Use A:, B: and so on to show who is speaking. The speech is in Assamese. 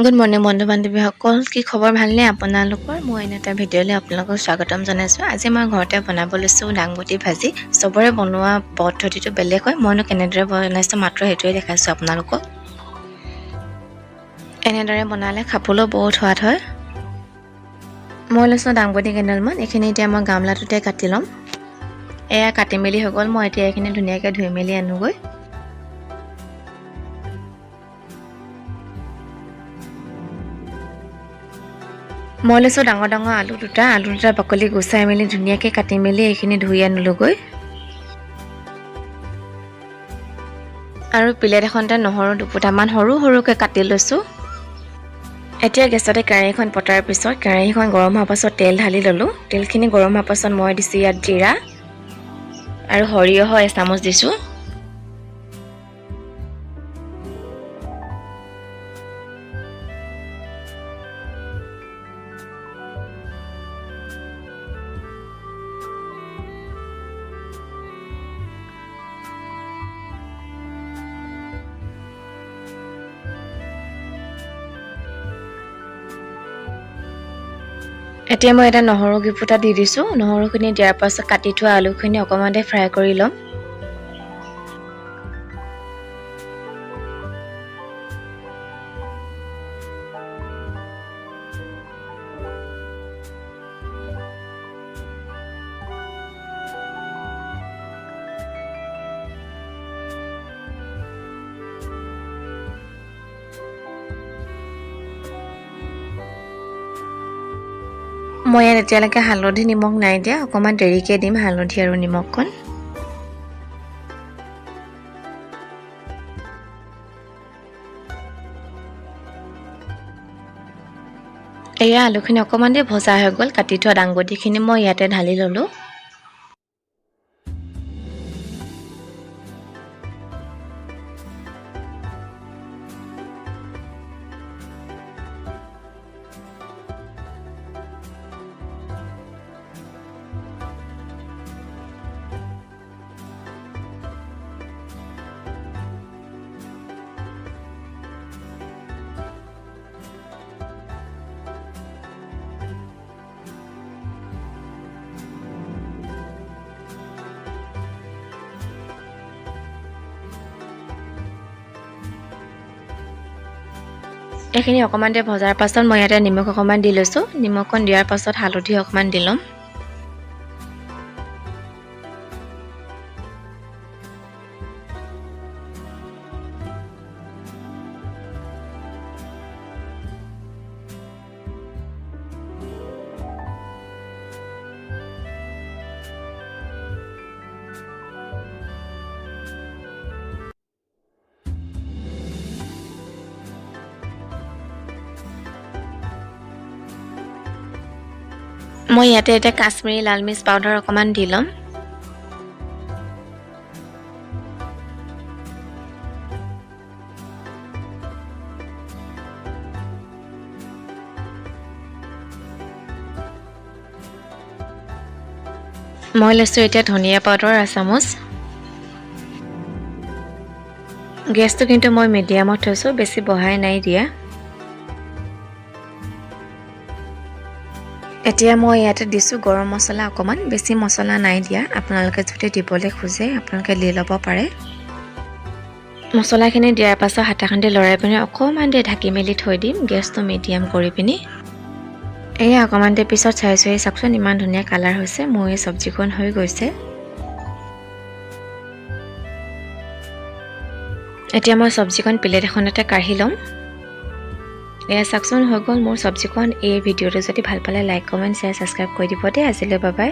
A: গুড মৰ্ণিং বন্ধু বান্ধৱীসকল, কি খবৰ ভালনে আপোনালোকৰ? মই এনে এটা ভিডিঅ'লৈ আপোনালোকক স্বাগতম জনাইছোঁ। আজি মই ঘৰতে বনাব লৈছোঁ দাংবডি ভাজি। চবৰে বনোৱা পদ্ধতিটো বেলেগ হয়, মইনো কেনেদৰে বনাইছোঁ মাত্ৰ সেইটোৱে দেখাইছোঁ আপোনালোকক। এনেদৰে বনালে খাবলৈও বহুত সোৱাদ হয়। মই লৈছোঁ দাংবডি কেইডালমান, এইখিনি এতিয়া মই গামলাটোতে কাটি ল'ম। এয়া কাটি মেলি হৈ গ'ল, মই এতিয়া এইখিনি ধুনীয়াকৈ ধুই মেলি আনোগৈ। মই লৈছোঁ ডাঙৰ ডাঙৰ আলু দুটা বাকলি গুচাই মেলি ধুনীয়াকৈ কাটি মেলি এইখিনি ধুই আনিলোগৈ। আৰু প্লেট এখনতে নহৰু দুফুটামান সৰু সৰুকৈ কাটি লৈছোঁ। এতিয়া গেছতে কেৰাহীখন পতাৰ পিছত কেৰাহীখন গৰম হোৱাৰ পাছত তেল ঢালি ল'লোঁ। তেলখিনি গৰম হোৱাৰ পাছত মই দিছোঁ ইয়াত জিৰা আৰু সৰিয়হ এচামুচ দিছোঁ। এতিয়া মই এটা নহৰু গিফুটা দি দিছোঁ। নহৰুখিনি দিয়াৰ পাছত কাটি থোৱা আলুখিনি অকণমানতে ফ্ৰাই কৰি ল'ম। মই ইয়াত এতিয়ালৈকে হালধি নিমখ নাই দিয়া, অকণমান দেৰিকৈ দিম হালধি আৰু নিমখখন। এয়া আলুখিনি অকণমান দেৰি ভজা হৈ গ'ল, কাটি থোৱা দাংবডিখিনি মই ইয়াতে ঢালি ল'লোঁ। এইখিনি অকণমান দেৰি ভজাৰ পাছত মই ইয়াতে নিমখ অকণমান দি লৈছোঁ। নিমখখন দিয়াৰ পাছত হালধি অকণমান দি ল'ম। মই ইয়াতে এতিয়া কাশ্মীৰী লাল মিৰ্চ পাউডাৰ অকণমান দি ল'ম। মই লৈছোঁ এতিয়া ধনিয়া পাউডাৰ এচামুচ। গেছটো কিন্তু মই মিডিয়ামত থৈছোঁ, বেছি বঢ়াই নাই দিয়া। এতিয়া মই ইয়াতে দিছোঁ গৰম মছলা অকণমান, বেছি মছলা নাই দিয়া। আপোনালোকে যদি দিবলৈ খোজে আপোনালোকে দি ল'ব পাৰে। মছলাখিনি দিয়াৰ পাছত হাতাখনেদি লৰাই পিনি অকণমান দেৰি ঢাকি মেলি থৈ দিম, গেছটো মিডিয়াম কৰি পিনি। এয়া অকণমান দেৰি পিছত চাই চাওকচোন, ইমান ধুনীয়া কালাৰ হৈছে। মোৰ এই চব্জিখন হৈ গৈছে। এতিয়া মই চব্জিখন প্লেট এখনতে কাঢ়ি ল'ম। এয়া চাওকচোন হৈ গ'ল মোৰ চব্জিখন। এই ভিডিঅ'টো যদি ভাল পালে লাইক কমেণ্ট শ্বেয়াৰ ছাবস্ক্ৰাইব কৰি দিব দেই। আজিলৈ বাই বাই।